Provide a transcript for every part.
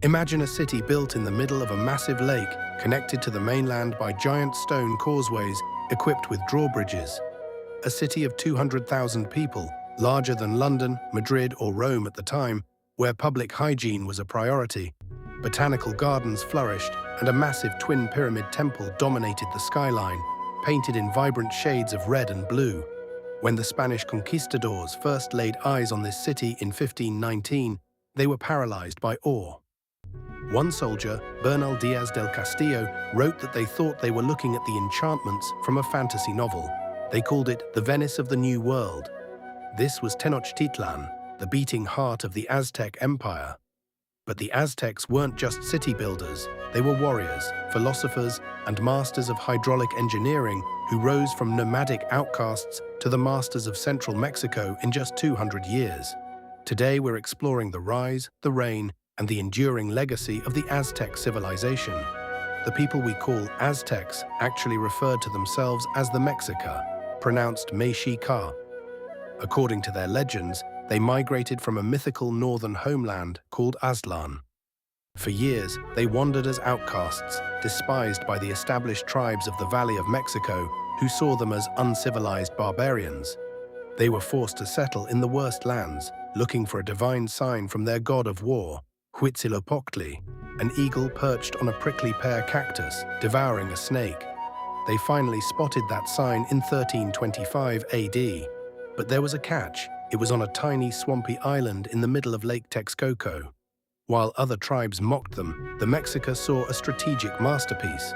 Imagine a city built in the middle of a massive lake, connected to the mainland by giant stone causeways equipped with drawbridges. A city of 200,000 people, larger than London, Madrid, or Rome at the time, where public hygiene was a priority. Botanical gardens flourished, and a massive twin pyramid temple dominated the skyline, painted in vibrant shades of red and blue. When the Spanish conquistadors first laid eyes on this city in 1519, they were paralyzed by awe. One soldier, Bernal Diaz del Castillo, wrote that they thought they were looking at the enchantments from a fantasy novel. They called it the Venice of the New World. This was Tenochtitlan, the beating heart of the Aztec Empire. But the Aztecs weren't just city builders, they were warriors, philosophers, and masters of hydraulic engineering who rose from nomadic outcasts to the masters of central Mexico in just 200 years. Today we're exploring the rise, the reign, and the enduring legacy of the Aztec civilization. The people we call Aztecs actually referred to themselves as the Mexica, pronounced Mexica. According to their legends, they migrated from a mythical northern homeland called Aztlan. For years, they wandered as outcasts, despised by the established tribes of the Valley of Mexico, who saw them as uncivilized barbarians. They were forced to settle in the worst lands, looking for a divine sign from their god of war, Huitzilopochtli, an eagle perched on a prickly pear cactus, devouring a snake. They finally spotted that sign in 1325 AD. But there was a catch. It was on a tiny, swampy island in the middle of Lake Texcoco. While other tribes mocked them, the Mexica saw a strategic masterpiece.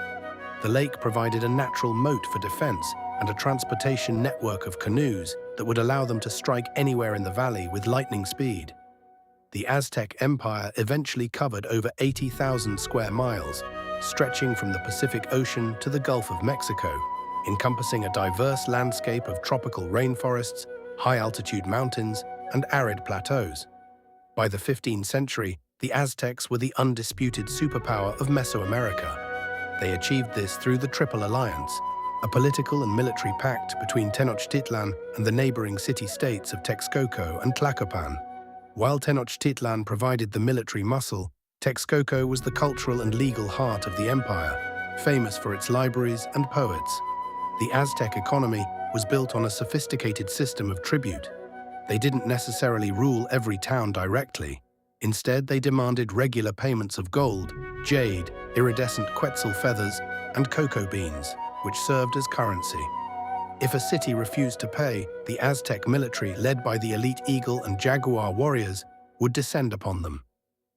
The lake provided a natural moat for defense and a transportation network of canoes that would allow them to strike anywhere in the valley with lightning speed. The Aztec Empire eventually covered over 80,000 square miles, stretching from the Pacific Ocean to the Gulf of Mexico, encompassing a diverse landscape of tropical rainforests, high-altitude mountains, and arid plateaus. By the 15th century, the Aztecs were the undisputed superpower of Mesoamerica. They achieved this through the Triple Alliance, a political and military pact between Tenochtitlan and the neighboring city-states of Texcoco and Tlacopan. While Tenochtitlan provided the military muscle, Texcoco was the cultural and legal heart of the empire, famous for its libraries and poets. The Aztec economy was built on a sophisticated system of tribute. They didn't necessarily rule every town directly. Instead, they demanded regular payments of gold, jade, iridescent quetzal feathers, and cocoa beans, which served as currency. If a city refused to pay, the Aztec military, led by the elite eagle and jaguar warriors, would descend upon them.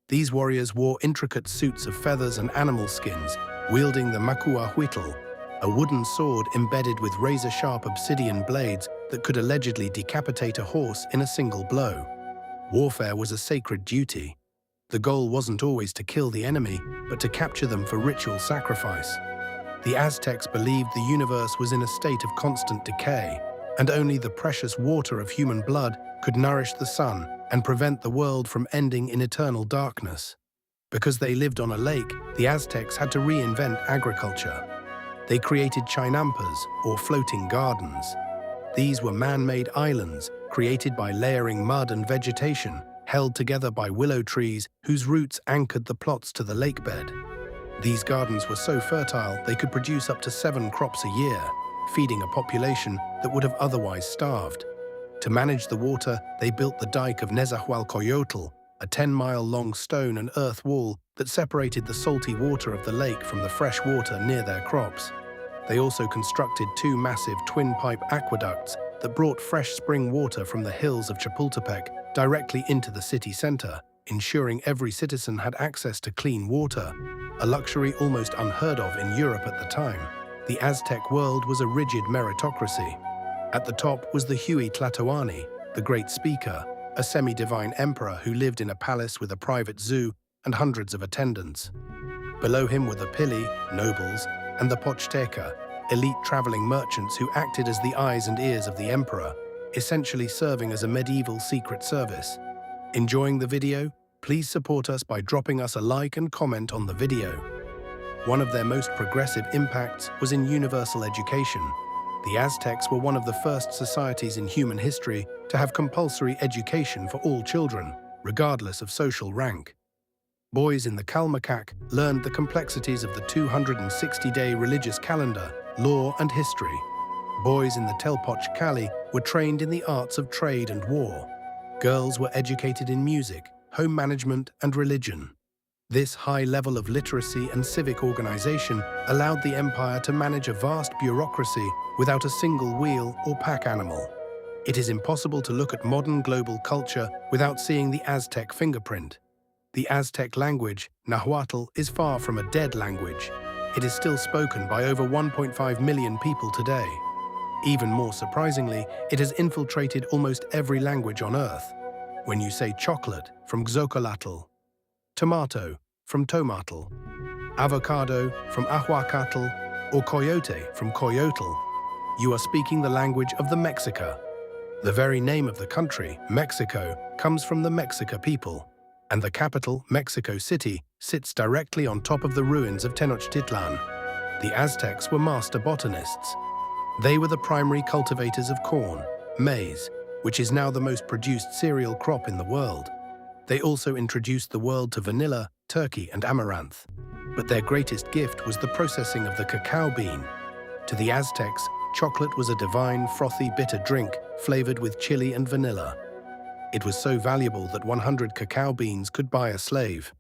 These warriors wore intricate suits of feathers and animal skins, wielding the macuahuitl, a wooden sword embedded with razor-sharp obsidian blades that could allegedly decapitate a horse in a single blow. Warfare was a sacred duty. The goal wasn't always to kill the enemy, but to capture them for ritual sacrifice. The Aztecs believed the universe was in a state of constant decay, and only the precious water of human blood could nourish the sun and prevent the world from ending in eternal darkness. Because they lived on a lake, the Aztecs had to reinvent agriculture. They created Chinampas, or floating gardens. These were man-made islands, created by layering mud and vegetation, held together by willow trees whose roots anchored the plots to the lake bed. These gardens were so fertile they could produce up to 7 crops a year, feeding a population that would have otherwise starved. To manage the water, they built the dike of Nezahualcoyotl, a 10-mile-long stone and earth wall that separated the salty water of the lake from the fresh water near their crops. They also constructed 2 massive twin-pipe aqueducts that brought fresh spring water from the hills of Chapultepec directly into the city center, ensuring every citizen had access to clean water, a luxury almost unheard of in Europe at the time. The Aztec world was a rigid meritocracy. At the top was the Huitzilopochtli, the Great Speaker, a semi-divine emperor who lived in a palace with a private zoo and hundreds of attendants. Below him were the Pili, nobles, and the Pochteca, elite traveling merchants who acted as the eyes and ears of the emperor, essentially serving as a medieval secret service. Enjoying the video? Please support us by dropping us a like and comment on the video. One of their most progressive impacts was in universal education. The Aztecs were one of the first societies in human history to have compulsory education for all children, regardless of social rank. Boys in the Kalmakak learned the complexities of the 260-day religious calendar, law and history. Boys in the Telpoch Kali were trained in the arts of trade and war. Girls were educated in music, home management and religion. This high level of literacy and civic organization allowed the empire to manage a vast bureaucracy without a single wheel or pack animal. It is impossible to look at modern global culture without seeing the Aztec fingerprint. The Aztec language, Nahuatl, is far from a dead language. It is still spoken by over 1.5 million people today. Even more surprisingly, it has infiltrated almost every language on Earth. When you say chocolate, from Xocolatl, tomato, from Tomatl, avocado, from Ahuacatl, or coyote, from Coyotl, you are speaking the language of the Mexica. The very name of the country, Mexico, comes from the Mexica people, and the capital, Mexico City, sits directly on top of the ruins of Tenochtitlan. The Aztecs were master botanists. They were the primary cultivators of corn, maize, which is now the most produced cereal crop in the world. They also introduced the world to vanilla, turkey, and amaranth. But their greatest gift was the processing of the cacao bean. To the Aztecs, chocolate was a divine, frothy, bitter drink flavored with chili and vanilla. It was so valuable that 100 cacao beans could buy a slave.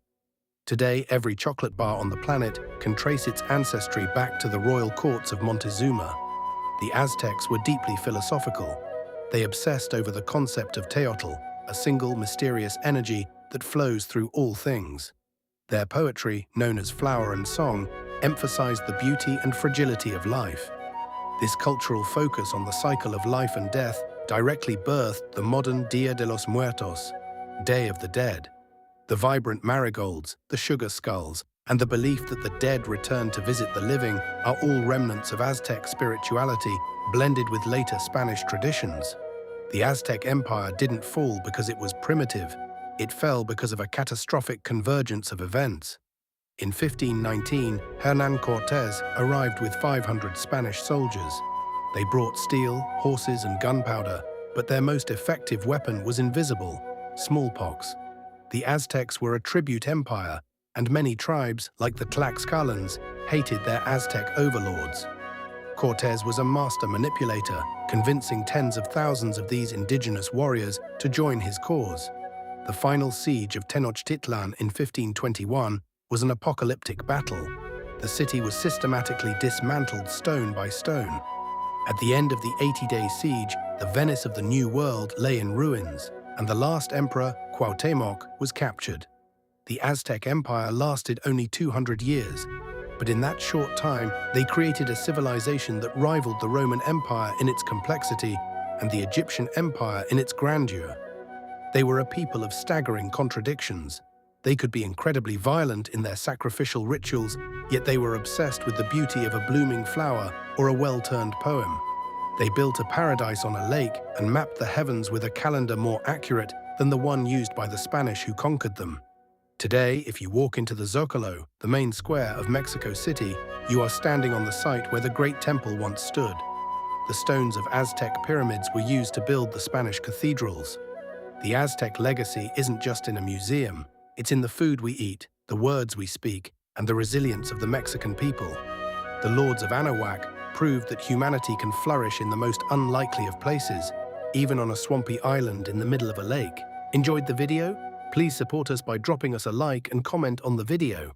Today, every chocolate bar on the planet can trace its ancestry back to the royal courts of Montezuma. The Aztecs were deeply philosophical. They obsessed over the concept of Teotl, a single mysterious energy that flows through all things. Their poetry, known as flower and song, emphasized the beauty and fragility of life. This cultural focus on the cycle of life and death directly birthed the modern Dia de los Muertos, Day of the Dead. The vibrant marigolds, the sugar skulls, and the belief that the dead return to visit the living are all remnants of Aztec spirituality blended with later Spanish traditions. The Aztec Empire didn't fall because it was primitive. It fell because of a catastrophic convergence of events. In 1519, Hernán Cortés arrived with 500 Spanish soldiers. They brought steel, horses, and gunpowder, but their most effective weapon was invisible: smallpox. The Aztecs were a tribute empire, and many tribes, like the Tlaxcalans, hated their Aztec overlords. Cortés was a master manipulator, convincing tens of thousands of these indigenous warriors to join his cause. The final siege of Tenochtitlan in 1521 was an apocalyptic battle. The city was systematically dismantled stone by stone. At the end of the 80-day siege, the Venice of the New World lay in ruins, and the last emperor, Cuauhtémoc, was captured. The Aztec Empire lasted only 200 years, but in that short time, they created a civilization that rivaled the Roman Empire in its complexity and the Egyptian Empire in its grandeur. They were a people of staggering contradictions. They could be incredibly violent in their sacrificial rituals, yet they were obsessed with the beauty of a blooming flower or a well-turned poem. They built a paradise on a lake and mapped the heavens with a calendar more accurate than the one used by the Spanish who conquered them. Today, if you walk into the Zócalo, the main square of Mexico City, you are standing on the site where the Great Temple once stood. The stones of Aztec pyramids were used to build the Spanish cathedrals. The Aztec legacy isn't just in a museum. It's in the food we eat, the words we speak, and the resilience of the Mexican people. The Lords of Anahuac proved that humanity can flourish in the most unlikely of places, even on a swampy island in the middle of a lake. Enjoyed the video? Please support us by dropping us a like and comment on the video.